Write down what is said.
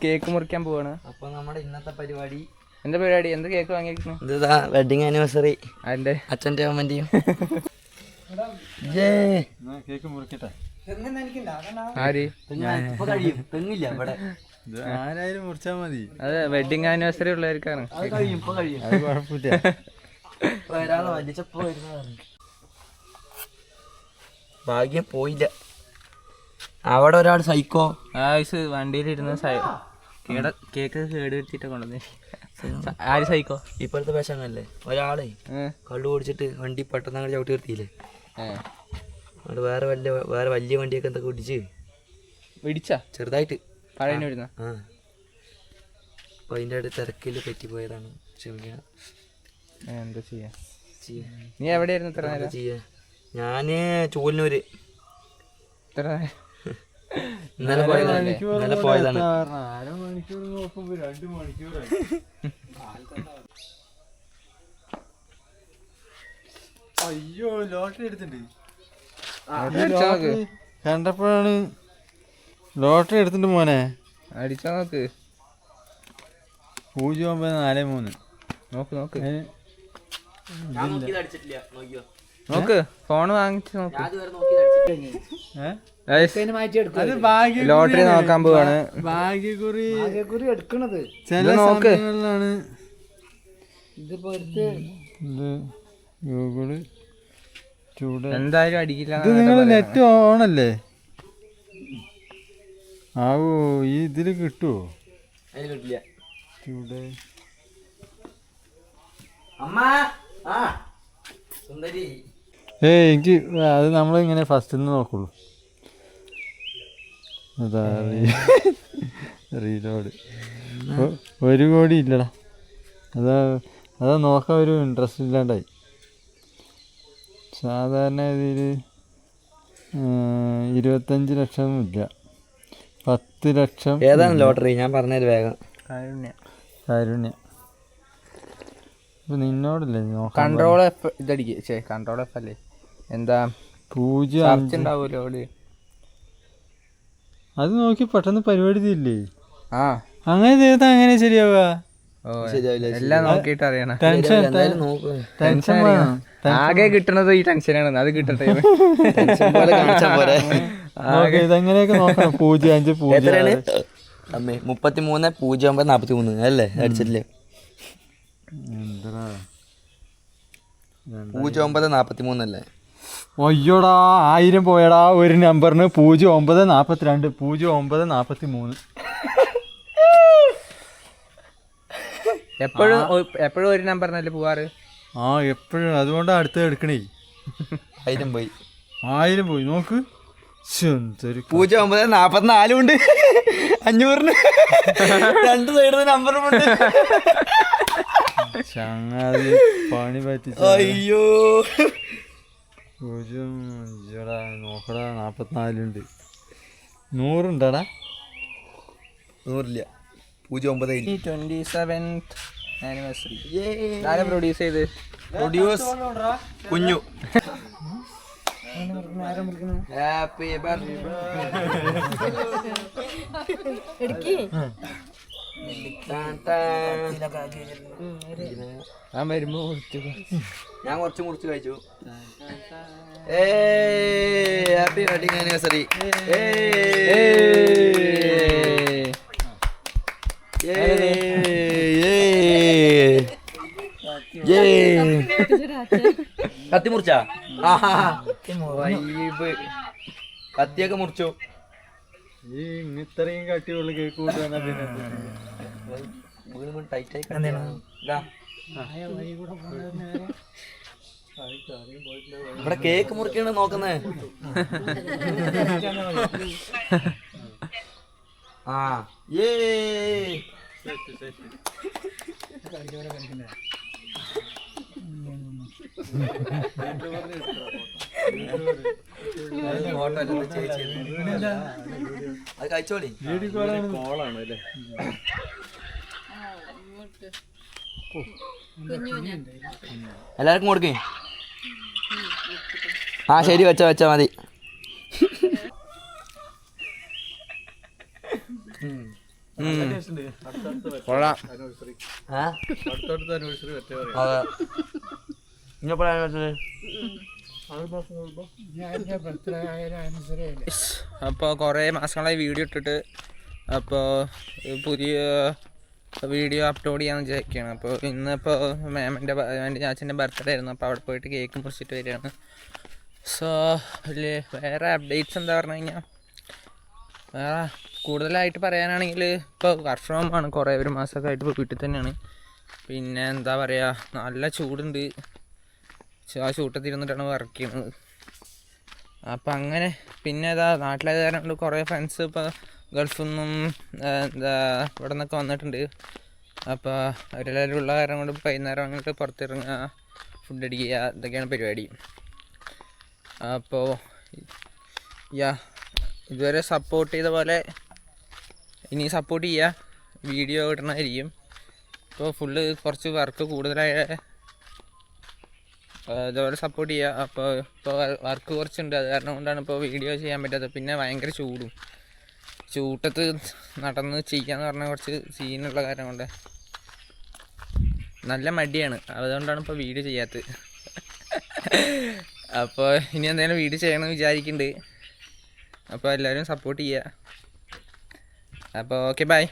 Cake മുറിക്കാൻ പോവാണ്. അപ്പൊ നമ്മുടെ ഇന്നത്തെ പരിപാടി എന്താ പരിപാടി? എന്ത് കേക്ക് വാങ്ങിയിരിക്കുന്നു? ഇതാ വെഡിങ് ആനിവേഴ്സറി. അതിന്റെ അച്ഛൻ്റെ അമ്മൻ്റെയും. കേക്ക് മുറിക്കട്ടെ. ആര് തെങ്ങില്ല ഇവിടെ. ആരായാലും മുറിച്ചാ മതി. അതെ, വെഡിങ് ആനിവേഴ്സറി ഉള്ളവർക്കാണ്. അത് കുഴപ്പമില്ല. വരാതെ വലിച്ചപ്പോ വരുന്നതാണ്. ഭാഗ്യം പോയില്ല. അവിടെ ഒരാൾ സൈക്കോ വണ്ടിയിലിരുന്ന് കേക്ക് കേട് വെച്ചിട്ട് കൊണ്ടുവന്നേ. ആര് സൈക്കോ? ഇപ്പോഴത്തെ പേശങ്ങല്ലേ ഒരാളെ കള്ളു കുടിച്ചിട്ട് വണ്ടി പെട്ടെന്ന് അങ്ങോട്ട് ചവിട്ടി നിർത്തിയില്ലേ. അവിടെ വേറെ വലിയ വണ്ടിയൊക്കെ എന്തൊക്കെ കുടിച്ച് ഇടിച്ചാ ചെറുതായിട്ട് പഴയ വരുന്ന. അപ്പൊ അതിൻ്റെ അടുത്ത് തിരക്കിൽ പറ്റിപ്പോയതാണ്. ക്ഷമിക്കണം. എന്താ ചെയ്യാ? നീ എവിടെയായിരുന്നു ഇത്ര നേരം? ചെയ്യാ ഞാന് ചോലിനൂര്. ഇന്നലെ പോയതാണ്. അരമണിക്കൂർ നോക്കുമ്പോ 2 മണിക്കൂറായി. അയ്യോ, ലോട്ടറി എടുത്തിട്ടുണ്ട്. കണ്ടപ്പോഴാണ് ലോട്ടറി എടുത്തിട്ട് മോനെ. അടിച്ചാ നോക്ക്. 0943. നോക്ക് നോക്ക്. ഫോണ് വാങ്ങിച്ച് നോക്ക്. ലോട്ടറി നോക്കാൻ പോവാണ്. ഭാഗ്യക്കുറി എടുക്കണത് ചില സമയങ്ങളിലാണ്. ഇത് ഗൂഗിള് എന്തായാലും അടിക്കില്ല. ഇത് നിങ്ങള് നെറ്റ് ഓണല്ലേ? ആവോ, ഈ ഇതില് കിട്ടുവോ? കിട്ടില്ല. ചൂട് എനിക്ക് അത് നമ്മളിങ്ങനെ ഫസ്റ്റ് നോക്കുള്ളൂ. അതാ റീലോഡ് 1 കോടി ഇല്ലടാ. അതാ നോക്കാൻ ഒരു ഇൻട്രസ്റ്റ് ഇല്ലാണ്ടായി. സാധാരണ ഇതിൽ 25 ലക്ഷം ഇല്ല, 10 ലക്ഷം. ഏതാണ് ലോട്ടറി? ഞാൻ പറഞ്ഞത് വേഗം. കാരുണ്യ. ഇപ്പൊ നിന്നോടല്ലേ കൺട്രോൾ എഫ് ഇതടിക്കേ. കൺട്രോൾ എഫ് അല്ലേ? എന്താ 0 ഉണ്ടാവൂലോ അവിടെ. അത് നോക്കി പെട്ടെന്ന് പരിപാടി തീരില്ലേ? അങ്ങനെ ചെയ്താൽ അങ്ങനെ ശരിയാവുക? എല്ലാം നോക്കിട്ട് അറിയണം. ടെൻഷൻ ആകെ കിട്ടണത് ഈ ടെൻഷനാണ്. അത് കിട്ടട്ടെ. ഇതെങ്ങനെയൊക്കെ നോക്കണം. 05 33 അല്ലേ അടിച്ചിട്ടില്ലേ? 0943 അല്ലേ? ഒയ്യോടാ, 1000 പോയടാ ഒരു നമ്പറിന്. 0942 0943. എപ്പോഴും ഒരു നമ്പറിനല്ലേ പോവാറ്? എപ്പോഴും. അതുകൊണ്ട് അടുത്ത് എടുക്കണേ. 1000 പോയി. 1000 പോയി. നോക്ക്. 0944 ഉണ്ട്. 500 2 സൈഡ് നമ്പറുമുണ്ട്. ചങ്ങാതി പണി പറ്റിച്ചു. അയ്യോ, 0 നോക്കടാ. 44 ഉണ്ട്. 100 ഉണ്ടാടാ? 100 ഇല്ല. 09 27th ആനിവേഴ്സറി. ആരാ പ്രൊഡ്യൂസ് ചെയ്ത്? പ്രൊഡ്യൂസ് കുഞ്ഞു. Happy birthday. ഞാൻ കുറച്ച് മുറിച്ച് കഴിച്ചു. Happy wedding anniversary. കത്തി മുറിച്ചാ? കത്തിയൊക്കെ മുറിച്ചു. ഈ ഇത്രയും കട്ടിയുള്ള കേക്ക് കൂട്ടാണ്. ഇവിടെ കേക്ക് മുറിക്കണ നോക്കുന്നേ. അത് കഴിച്ചോളി. എല്ലാവർക്കും കൊടുക്കേ. ശരി, വെച്ചാ മതി. കൊള്ളാം. അതെ ഇനിയെപ്പോഴാണ് വെച്ചത്? അപ്പോൾ കുറേ മാസങ്ങളായി വീഡിയോ ഇട്ടിട്ട് അപ്പോൾ പുതിയ വീഡിയോ അപ്ലോഡ് ചെയ്യാമെന്ന് വിചാരിക്കുകയാണ്. അപ്പോൾ ഇന്നിപ്പോൾ എൻ്റെ ചാച്ചൻ്റെ ബർത്ത്ഡേ ആയിരുന്നു. അപ്പോൾ അവിടെ പോയിട്ട് കേക്ക് മുറിച്ചിട്ട് വരികയാണ്. സോ വേറെ അപ്ഡേറ്റ്സ് എന്താ പറഞ്ഞു കഴിഞ്ഞാൽ വേറെ കൂടുതലായിട്ട് പറയാനാണെങ്കിൽ ഇപ്പോൾ വർക്ക് ഫ്രം ഹോം ആണ്. കുറേ ഒരു മാസമൊക്കെ ആയിട്ട് ഇപ്പോൾ വീട്ടിൽ തന്നെയാണ്. പിന്നെ എന്താ പറയുക, നല്ല ചൂടുണ്ട്. ആ ചൂട്ടത്തിരുന്നിട്ടാണ് വർക്ക് ചെയ്യുന്നത്. അപ്പം അങ്ങനെ പിന്നെ ഇതാ നാട്ടിലായത് കാരണം കൊണ്ട് കുറേ ഫ്രണ്ട്സ് ഇപ്പോൾ ഗൾഫിൽ നിന്നും എന്താ ഇവിടെ നിന്നൊക്കെ വന്നിട്ടുണ്ട്. അപ്പോൾ അവരെല്ലാവരും ഉള്ള കാരണം കൊണ്ട് വൈകുന്നേരം അങ്ങോട്ട് പുറത്തിറങ്ങുക, ഫുഡ് അടിക്കുക, ഇതൊക്കെയാണ് പരിപാടി. അപ്പോൾ ഇതുവരെ സപ്പോർട്ട് ചെയ്ത പോലെ ഇനി സപ്പോർട്ട് ചെയ്യുക, വീഡിയോ ഇടണമായിരിക്കും. ഇപ്പോൾ ഫുള്ള് കുറച്ച് വർക്ക് കൂടുതലായ ഇതുപോലെ സപ്പോർട്ട് ചെയ്യുക. അപ്പോൾ വർക്ക് കുറച്ചുണ്ട്, അത് കാരണം കൊണ്ടാണ് ഇപ്പോൾ വീഡിയോ ചെയ്യാൻ പറ്റാത്തത്. പിന്നെ ഭയങ്കര ചൂട്ടത്ത് നടന്ന് ചെയ്യാന്ന് പറഞ്ഞാൽ കുറച്ച് സീനുള്ള കാര്യം കൊണ്ട് നല്ല മടിയാണ്. അതുകൊണ്ടാണ് ഇപ്പോൾ വീഡിയോ ചെയ്യാത്തത്. അപ്പോൾ ഇനി എന്തെങ്കിലും വീഡിയോ ചെയ്യണമെന്ന് വിചാരിക്കുന്നുണ്ട്. അപ്പോൾ എല്ലാവരും സപ്പോർട്ട് ചെയ്യുക. അപ്പോൾ ഓക്കെ, ബൈ.